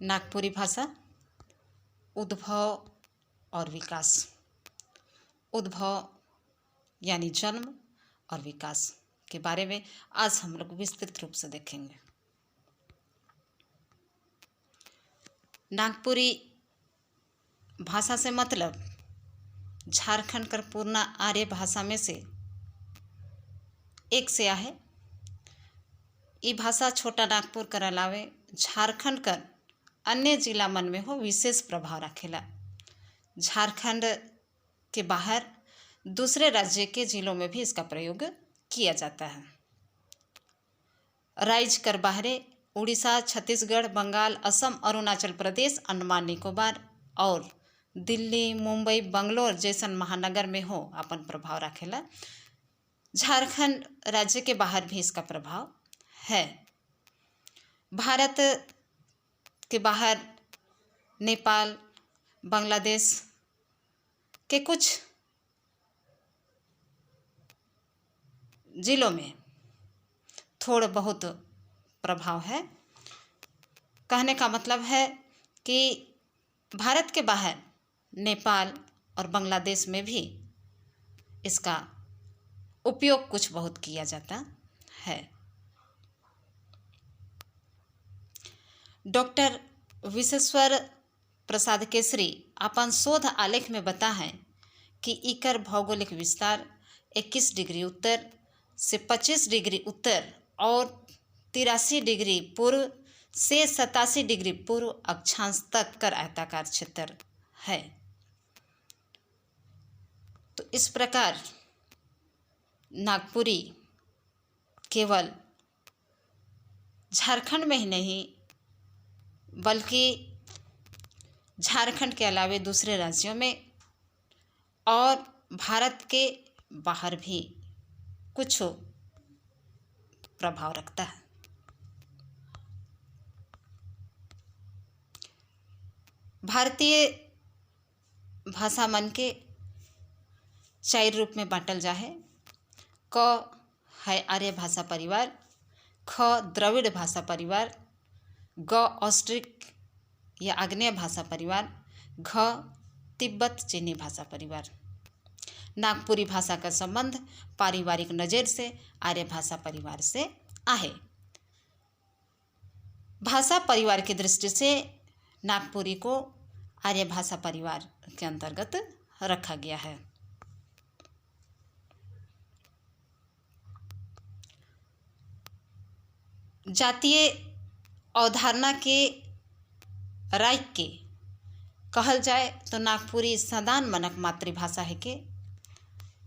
नागपुरी भाषा, उद्भव और विकास। उद्भव यानी जन्म और विकास के बारे में आज हम लोग विस्तृत रूप से देखेंगे। नागपुरी भाषा से मतलब झारखंड कर पूर्ण आर्य भाषा में से एक से आहे। ये भाषा छोटा नागपुर कर अलावे झारखंड कर अन्य जिला मन में हो विशेष प्रभाव रखेला। झारखंड के बाहर दूसरे राज्य के जिलों में भी इसका प्रयोग किया जाता है। राज्य कर बाहरे उड़ीसा, छत्तीसगढ़, बंगाल, असम, अरुणाचल प्रदेश, अंडमान निकोबार और दिल्ली, मुंबई, बंगलोर जैसन महानगर में हो अपन प्रभाव रखेला। झारखंड राज्य के बाहर भी इसका प्रभाव है। भारत के बाहर नेपाल, बांग्लादेश के कुछ जिलों में थोड़ा बहुत प्रभाव है। कहने का मतलब है कि भारत के बाहर नेपाल और बांग्लादेश में भी इसका उपयोग कुछ बहुत किया जाता है। डॉक्टर विश्वेश्वर प्रसाद केसरी अपन शोध आलेख में बता है कि इकर भौगोलिक विस्तार 21 डिग्री उत्तर से 25 डिग्री उत्तर और 83 डिग्री पूर्व से 87 डिग्री पूर्व अक्षांश तक कर आयताकार क्षेत्र है। तो इस प्रकार नागपुरी केवल झारखंड में ही नहीं बल्कि झारखंड के अलावे दूसरे राज्यों में और भारत के बाहर भी कुछ प्रभाव रखता है। भारतीय भाषा मन के 4 रूप में बांटल जा है। क है आर्य भाषा परिवार, ख द्रविड़ भाषा परिवार, ग ऑस्ट्रिक या आग्नेय भाषा परिवार, घ तिब्बत चीनी भाषा परिवार। नागपुरी भाषा का संबंध पारिवारिक नज़र से आर्य भाषा परिवार से आहे। भाषा परिवार की दृष्टि से नागपुरी को आर्य भाषा परिवार के अंतर्गत रखा गया है। जातीय अवधारणा के राय के कहल जाए तो नागपुरी सदान मनक मातृभाषा है के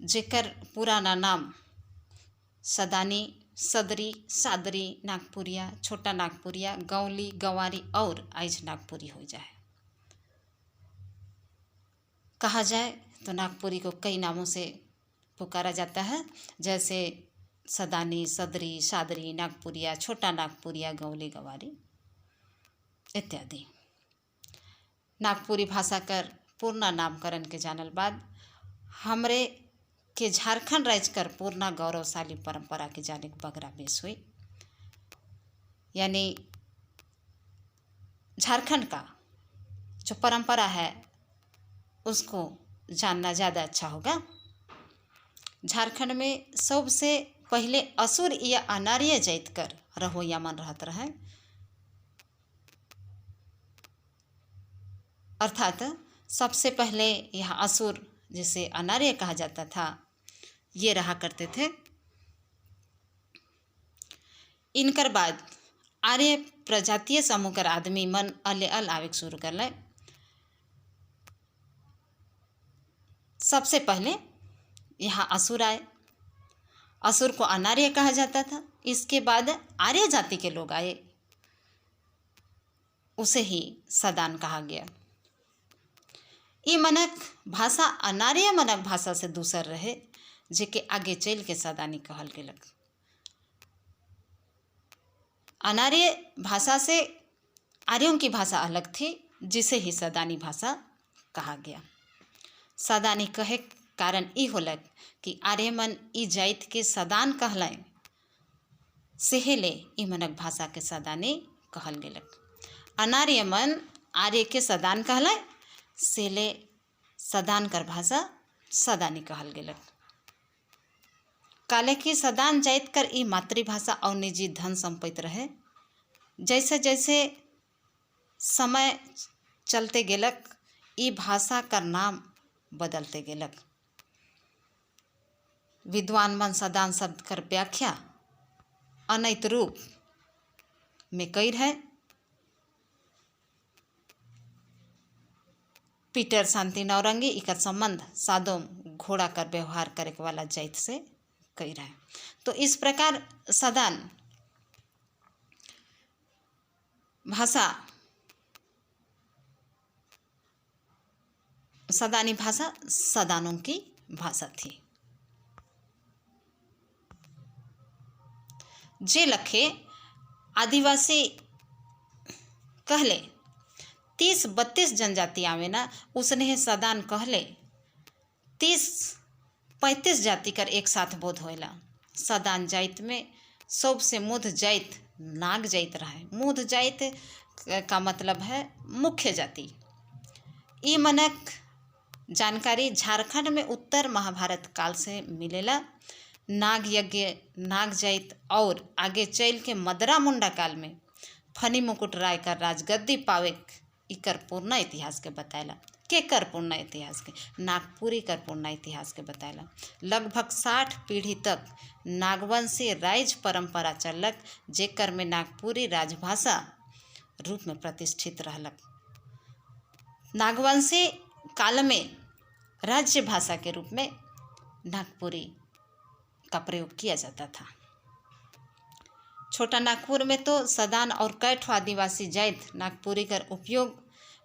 जेकर पुराना नाम सदानी, सदरी, सादरी, नागपुरिया, छोटा नागपुरिया, गौली, गंवारी और आइज नागपुरी हो जाए। कहा जाए तो नागपुरी को कई नामों से पुकारा जाता है, जैसे सदानी, सदरी, सादरी, नागपुरिया, छोटा नागपुरिया, गौली, गंवारी इत्यादि। नागपुरी भाषा कर पूर्ण नामकरण के जानल बाद हमरे के झारखंड राज्य कर पूर्ण गौरवशाली परंपरा के जाने के बगरा बेस हुई। यानी झारखंड का जो परंपरा है उसको जानना ज़्यादा अच्छा होगा। झारखंड में सबसे पहले असुर या अनार्य जाति कर रहोया मन रहत रहे, अर्थात सबसे पहले यह असुर जिसे अनार्य कहा जाता था ये रहा करते थे। इनकर बाद आर्य प्रजातीय समूह कर आदमी मन अले अल आवेक शुरू कर ले। सबसे पहले यहाँ असुर आए, असुर को अनार्य कहा जाता था। इसके बाद आर्य जाति के लोग आए, उसे ही सदान कहा गया। ये मनक भाषा अनार्य मनक भाषा से दूसर रहे, जेके आगे चल के सदानी कहल गेलक। अनार्य भाषा से आर्यों की भाषा अलग थी, जिसे ही सदानी भाषा कहा गया। सदानी कहे कारण ई होलक कि आर्य मन ई जाति के सदान कहलाए, सेहेले ई मनक भाषा के सदानी कहल गेलक। अनार्य मन आर्य के सदान कहलाय, सेले सदान कर भाषा सदानी कहल गेलक। काले की सदान जाइत कर ई मातृभाषा और निजी धन संपत्ति रहे। जैसे जैसे समय चलते गेलक ई भाषा कर नाम बदलते गेलक। विद्वान मन सदान शब्द कर व्याख्या अनैत रूप में कई है। पीटर शांति नौरंगी इकर संबंध सादों घोड़ा कर व्यवहार करे वाला जाइत से कई रहे। तो इस प्रकार सदान भाषा, सदानी भाषा सदानों की भाषा थी। जे लखे आदिवासी कहले 30-32 जनजाति आवे ना, उसने सदान कहले 30-35 जाति कर एक साथ बोध होएला। सदान जाइत में सबसे मुध जाइत नाग जाइत रहे। मुध जाइत का मतलब है मुख्य जाति। ई मनक जानकारी झारखंड में उत्तर महाभारत काल से मिलेला। नाग यज्ञ, नाग जाइत और आगे चल के मदरा मुंडा काल में फनी मुकुट राय का राजगद्दी पावे इकर पूर्ण इतिहास के बताएला। के कर पूर्ण इतिहास के नागपुरी कर पूर्ण इतिहास के बताएला। लगभग 60 पीढ़ी तक नागवंशी राइज परंपरा चलक, जेकर में नागपुरी राजभाषा रूप में प्रतिष्ठित रहलक। नागवंशी काल में राज्य भाषा के रूप में नागपुरी का प्रयोग किया जाता था। छोटा नागपुर में तो सदान और कैठ आदिवासी जाइत नागपुरी का उपयोग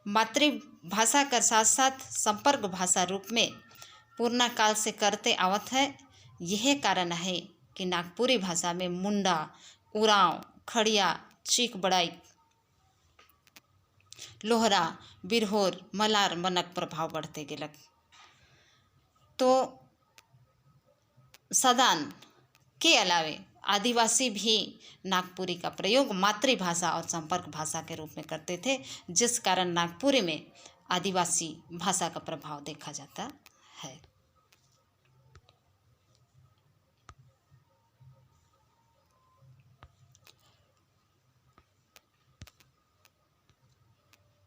मातृभाषा कर साथ साथ संपर्क भाषा रूप में पूर्णा काल से करते आवत है। यह कारण है कि नागपुरी भाषा में मुंडा, उरांव, खड़िया, चीख बड़ाई, लोहरा, बिरहोर, मलार मनक प्रभाव बढ़ते गेलक। तो सदान के अलावे आदिवासी भी नागपुरी का प्रयोग मातृभाषा और संपर्क भाषा के रूप में करते थे, जिस कारण नागपुरी में आदिवासी भाषा का प्रभाव देखा जाता है।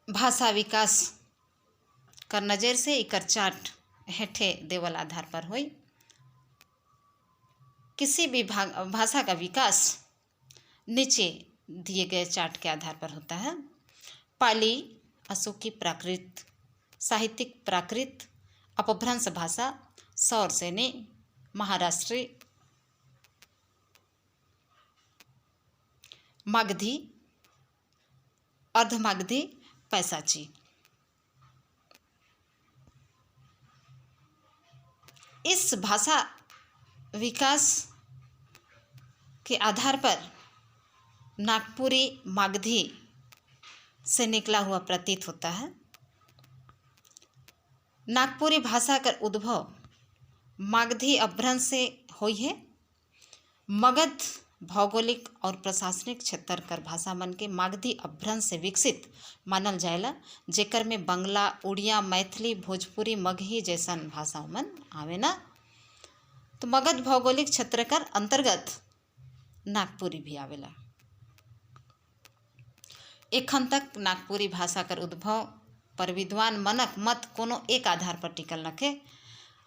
भाषा विकास कर नजर से इकर चार्ट हेठे देवल आधार पर हुई। किसी भी भाषा का विकास नीचे दिए गए चार्ट के आधार पर होता है। पाली, अशोकी प्राकृत, साहित्यिक प्राकृत, अपभ्रंश भाषा, सौरसेनी, महाराष्ट्री, मगधी, अर्धमगधी, पैसाची। इस भाषा विकास के आधार पर नागपुरी मगधी से निकला हुआ प्रतीत होता है। नागपुरी भाषा का उद्भव मगधी अपभ्रंश से हुई है। मगध भौगोलिक और प्रशासनिक क्षेत्र कर भाषा मन के मगधी अपभ्रंश से विकसित मानल जाएला, जेकर में बंगला, उड़िया, मैथिली, भोजपुरी, मगही जैसन भाषा मन आवे ना। तो मगध भौगोलिक क्षेत्र कर अंतर्गत नागपुरी भी आवेला। एखन तक नागपुरी भाषा कर उद्भव पर विद्वान मनक मत कोनो एक आधार पर टिकल नखे।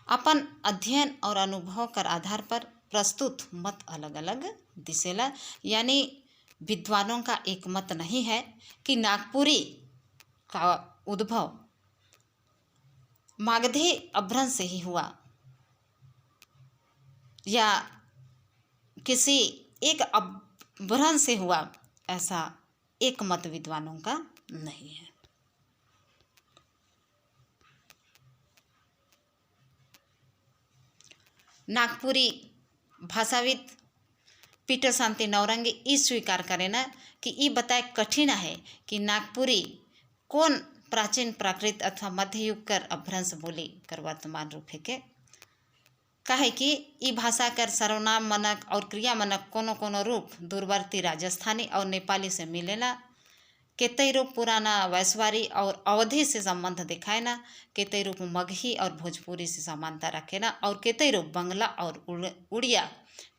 अपन अध्ययन और अनुभव कर आधार पर प्रस्तुत मत अलग अलग दिसेला। यानी विद्वानों का एक मत नहीं है कि नागपुरी का उद्भव मगधी अपभ्रंश से ही हुआ या किसी एक अपभ्रंश से हुआ, ऐसा एक मत विद्वानों का नहीं है। नागपुरी भाषाविद पीटर शांति नौरंगी ई स्वीकार करे ना कि ई बताए कठिन है कि नागपुरी कौन प्राचीन प्राकृत अथवा मध्ययुग कर अपभ्रंश बोली कर वर्तमान रूप है के। काहे कि ई भाषा कर सर्वनाम मनक और क्रिया मनक कोनो कोनो रूप दूरवर्ती राजस्थानी और नेपाली से मिलेला। केतई रूप पुराना वैश्वारी और अवधि से संबंध दिखाए ना, केतई रूप मगही और भोजपुरी से समानता रखे ना, और केतई रूप बंगला और उड़िया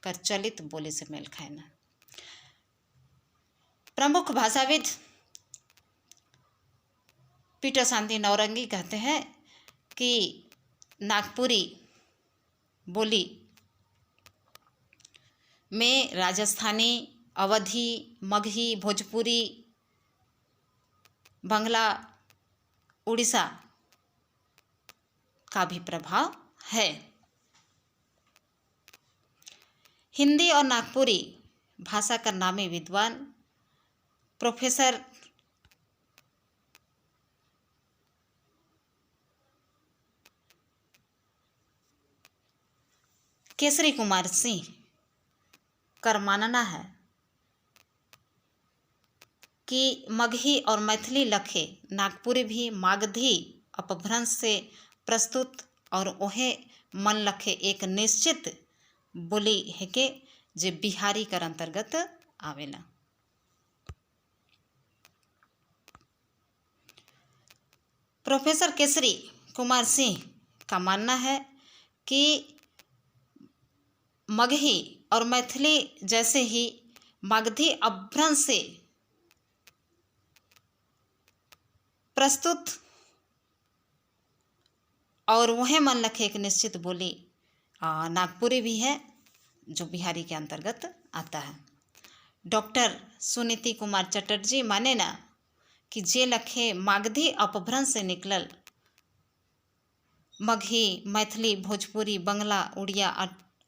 कर चलित बोली से मेल खाए ना। प्रमुख भाषाविद पीटर शांति नौरंगी कहते हैं कि नागपुरी बोली में राजस्थानी, अवधी, मगही, भोजपुरी, बंगला, उड़ीसा का भी प्रभाव है। हिंदी और नागपुरी भाषा का नामी विद्वान प्रोफेसर केसरी कुमार सिंह का मानना है कि मगही और मैथिली लखे नागपुरी भी मागधी अपभ्रंश से प्रस्तुत और ओहे मन लखे एक निश्चित बोली है के जे बिहारी कर अंतर्गत आवेला। प्रोफेसर केसरी कुमार सिंह का मानना है कि मगही और मैथिली जैसे ही मागधी अपभ्रंश से प्रस्तुत और वह मन लखे एक निश्चित बोली नागपुरी भी है जो बिहारी के अंतर्गत आता है। डॉक्टर सुनीति कुमार चटर्जी माने ना कि जे लखे मागधी अपभ्रंश से निकलल मगही, मैथिली, भोजपुरी, बंगला, उड़िया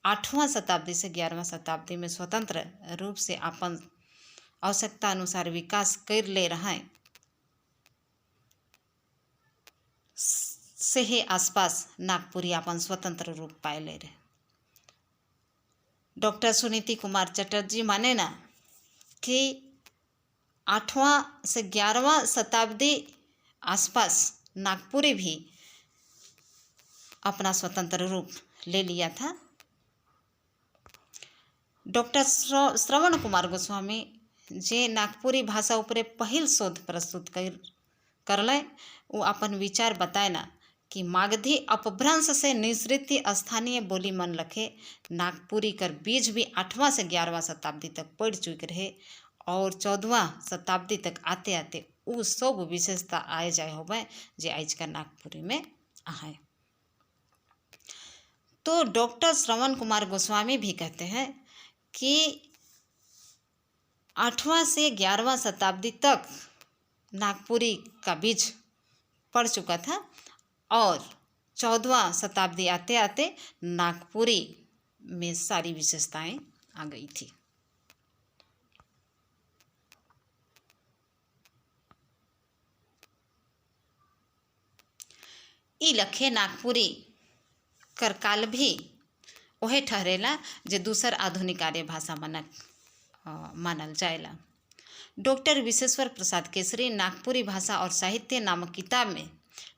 8वां शताब्दी से 11वां शताब्दी में स्वतंत्र रूप से अपन आवश्यकता अनुसार विकास कर ले रहा है से ही आसपास नागपुरी अपन स्वतंत्र रूप पाए ले रहे। डॉक्टर सुनीति कुमार चटर्जी माने ना कि 8वां से 11वां शताब्दी आसपास नागपुरी भी अपना स्वतंत्र रूप ले लिया था। डॉक्टर श्रवण कुमार गोस्वामी जे नागपुरी भाषा उपरे पहिल शोध प्रस्तुत करले वो अपन विचार बताए ना कि मागधी अपभ्रंश से निसृत स्थानीय बोली मन लखे नागपुरी कर बीज भी 8वां से 11वां शताब्दी तक पड़ चुके रहे और 14वां शताब्दी तक आते आते वो सब विशेषता आए जाए होवे जे आज का नागपुरी में आए। तो डॉक्टर श्रवण कुमार गोस्वामी भी कहते हैं कि 8वां से 11वां शताब्दी तक नागपुरी का बीज पड़ चुका था और 14वां शताब्दी आते आते नागपुरी में सारी विशेषताएं आ गई थी। ई लखे नागपुरी कर काल भी वह ठहरेला जे दूसर आधुनिक आर्य भाषा मानल जाएला। डॉक्टर विश्वेश्वर प्रसाद केसरी नागपुरी भाषा और साहित्य नामक किताब में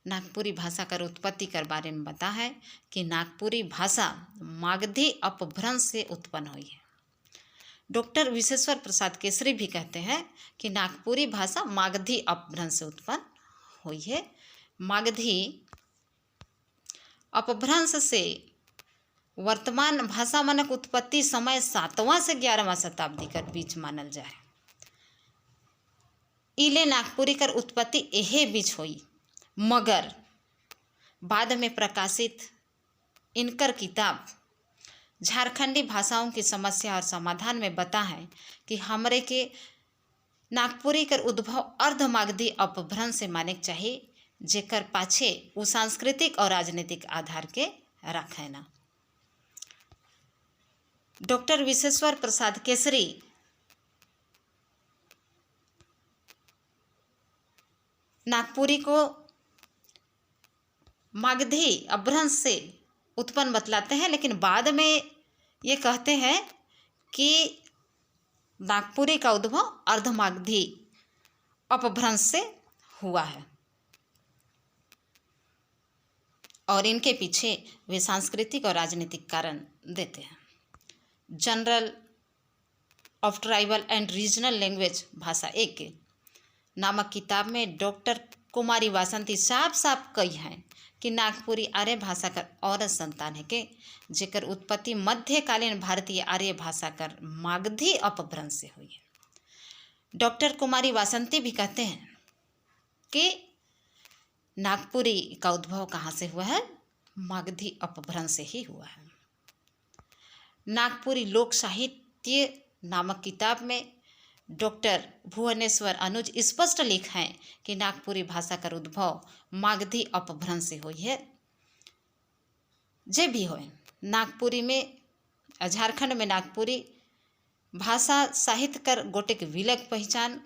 नागपुरी भाषा कर उत्पत्ति कर बारे में बता है कि नागपुरी भाषा मागधी अपभ्रंश से उत्पन्न हुई है। डॉक्टर विश्वेश्वर प्रसाद केसरी भी कहते हैं कि नागपुरी भाषा मागधी अपभ्रंश से उत्पन्न हुई है। मागधी अपभ्रंश से वर्तमान भाषा मानक उत्पत्ति समय 7वां से 11वां शताब्दी कर बीच मानल जाए। इले नागपुरी कर उत्पत्ति यहे बीच हुई, मगर बाद में प्रकाशित इनकर किताब झारखंडी भाषाओं की समस्या और समाधान में बता है कि हमरे के नागपुरी कर उद्भव अर्धमागधी अपभ्रंश से माने चाहिए जेकर पाछे वो सांस्कृतिक और राजनीतिक आधार के रखे ना। डॉक्टर विश्वेश्वर प्रसाद केसरी नागपुरी को मागधी अपभ्रंश से उत्पन्न बतलाते हैं, लेकिन बाद में ये कहते हैं कि नागपुरी का उद्भव अर्धमागधी अपभ्रंश से हुआ है और इनके पीछे वे सांस्कृतिक और राजनीतिक कारण देते हैं। Journal of tribal and regional language भाषा 1 के नामक किताब में डॉक्टर कुमारी वासंती साफ साफ कही हैं कि नागपुरी आर्य भाषा कर औरत संतान है के जेकर उत्पत्ति मध्यकालीन भारतीय आर्य भाषा कर मागधी अपभ्रंश से हुई है। डॉक्टर कुमारी वासंती भी कहते हैं कि नागपुरी का उद्भव कहाँ से हुआ है, मागधी अपभ्रंश से ही हुआ है। नागपुरी लोक साहित्य नामक किताब में डॉक्टर भुवनेश्वर अनुज स्पष्ट लिख हैं कि नागपुरी भाषा का उद्भव मागधी अपभ्रंश से हुई है। जे भी हो, नागपुरी में झारखंड में नागपुरी भाषा साहित्य कर गोटेक विलग पहचान,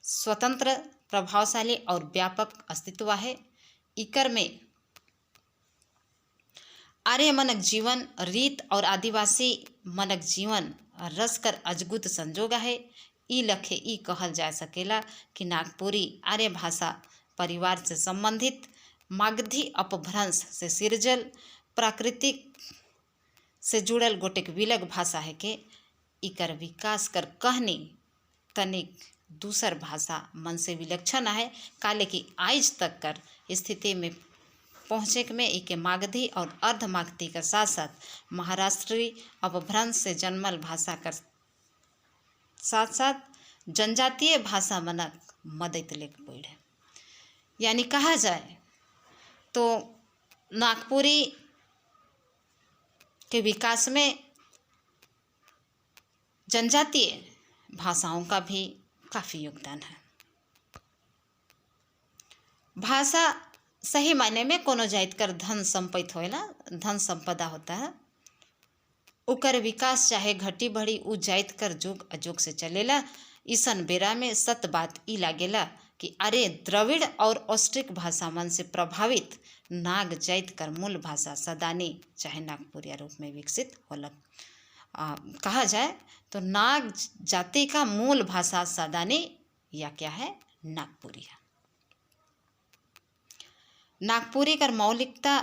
स्वतंत्र, प्रभावशाली और व्यापक अस्तित्व है। इकर में आर्य मनक जीवन रीत और आदिवासी मनक जीवन रस कर अजगुत संजोग है। ई लखे ई कहल जा सकेला कि नागपुरी आर्य भाषा परिवार से संबंधित मागधी अपभ्रंश से सिरजल प्राकृतिक से जुड़ल गोटेक विलग भाषा है के इकर विकास कर कहनी तनिक दूसर भाषा मन से विलक्षण है। काले की आज तक कर स्थिति में पहुँचे में इके मागधी और अर्ध मागधी के साथ साथ महाराष्ट्री अपभ्रंश से जन्मल भाषा कर साथ साथ जनजातीय भाषा मनक मदद लेक पड़े। यानी कहा जाए तो नागपुरी के विकास में जनजातीय भाषाओं का भी काफ़ी योगदान है। भाषा सही मायने में कोनो जाइत कर धन संपत्ति होएला, धन संपदा होता है। उकर विकास चाहे घटी बढ़ी उ जाइत कर जोग अजोग से चलेला। इसन बेरा में सत बात ई लागेला कि अरे द्रविड़ और ऑस्ट्रिक भाषा मन से प्रभावित नाग जाइत कर मूल भाषा सदानी चाहे नागपुरिया रूप में विकसित होलक। कहा जाए तो नाग जाति का मूल भाषा सदानी या क्या है, नागपुरिया। नागपुरी कर मौलिकता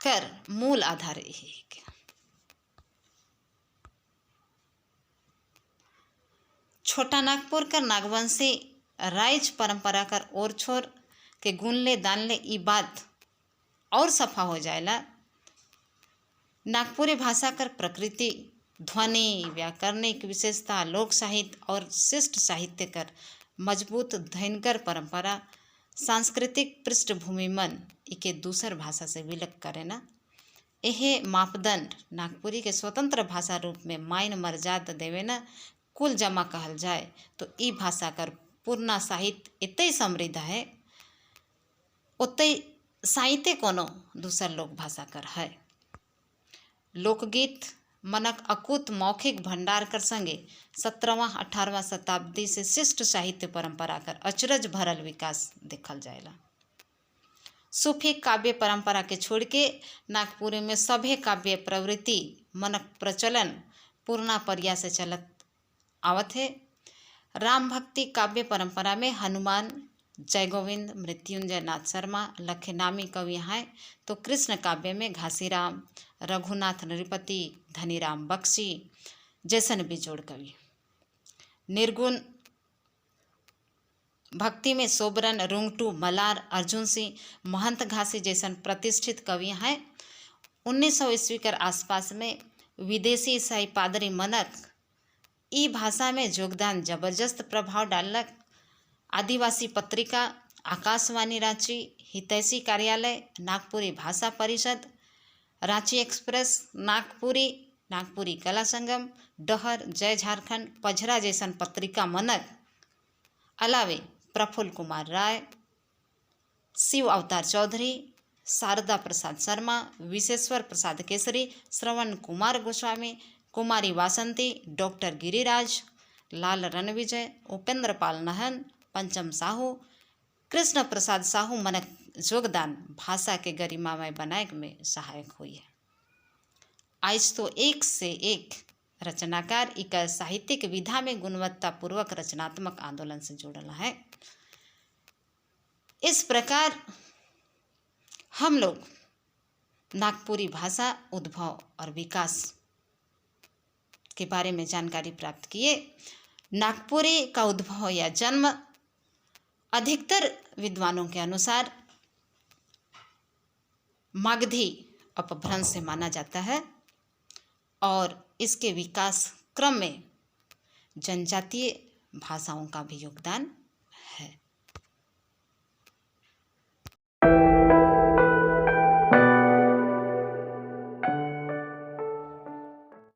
कर मूल आधार यही है। छोटा नागपुर कर नागवंशी राइज परंपरा कर और छोर के गुनले दानले ई बात और सफा हो जाएला। नागपुरी भाषा कर प्रकृति, ध्वनि, व्याकरणिक विशेषता, लोक साहित्य और शिष्ट साहित्य कर मजबूत धैनकर परंपरा, सांस्कृतिक पृष्ठभूमि मन इके दूसर भाषा से विलग करे ना। यह मापदंड नागपुरी के स्वतंत्र भाषा रूप में मायन मर्यादा देवे ना। कुल जमा कहल जाए तो ई भाषा कर पूर्णा साहित्य इतने समृद्ध है उतने साहित्य कोनो दूसर लोक भाषा कर है। लोकगीत मनक अकूत मौखिक भंडार कर संगे 17वां-18वां शताब्दी से शिष्ट साहित्य परंपरा कर अचरज भरल विकास देखल जाएला। सूफी काव्य परंपरा के छोड़ के नागपुरी में सभे काव्य प्रवृत्ति मनक प्रचलन पूर्णा परिया से चलत आवत है। राम भक्ति काव्य परंपरा में हनुमान, जय गोविंद, मृत्युंजय नाथ शर्मा लखे नामी कवि हैं, तो कृष्ण काव्य में घासीराम, रघुनाथ नृपति, धनीराम बख्शी जैसन बिजोड़ कवि। निर्गुण भक्ति में सोबरन, रुंगटू, मलार, अर्जुन सिंह, महंत घासी जैसन प्रतिष्ठित कवि हैं। 1900 ईस्वी कर आसपास में विदेशी ईसाई पादरी मनक ई भाषा में योगदान जबरदस्त प्रभाव डालक। आदिवासी पत्रिका, आकाशवाणी रांची, हितैषी कार्यालय, नागपुरी भाषा परिषद, रांची एक्सप्रेस, नागपुरी कला संगम, डहर, जय झारखंड, पझरा जैसन पत्रिका मनक अलावे प्रफुल्ल कुमार राय, शिव अवतार चौधरी, शारदा प्रसाद शर्मा, विशेश्वर प्रसाद केसरी, श्रवण कुमार गोस्वामी, कुमारी वासंती, डॉक्टर गिरिराज, लाल रणविजय, उपेंद्र पाल नहन, पंचम साहू, कृष्ण प्रसाद साहू मनक योगदान भाषा के गरिमामय बनाए में सहायक हुई है। आज तो एक से एक रचनाकार इका साहित्यिक विधा में गुणवत्तापूर्वक रचनात्मक आंदोलन से जुड़ल है। इस प्रकार हम लोग नागपुरी भाषा उद्भव और विकास के बारे में जानकारी प्राप्त किए। नागपुरी का उद्भव या जन्म अधिकतर विद्वानों के अनुसार मगधी अपभ्रंश से माना जाता है और इसके विकास क्रम में जनजातीय भाषाओं का भी योगदान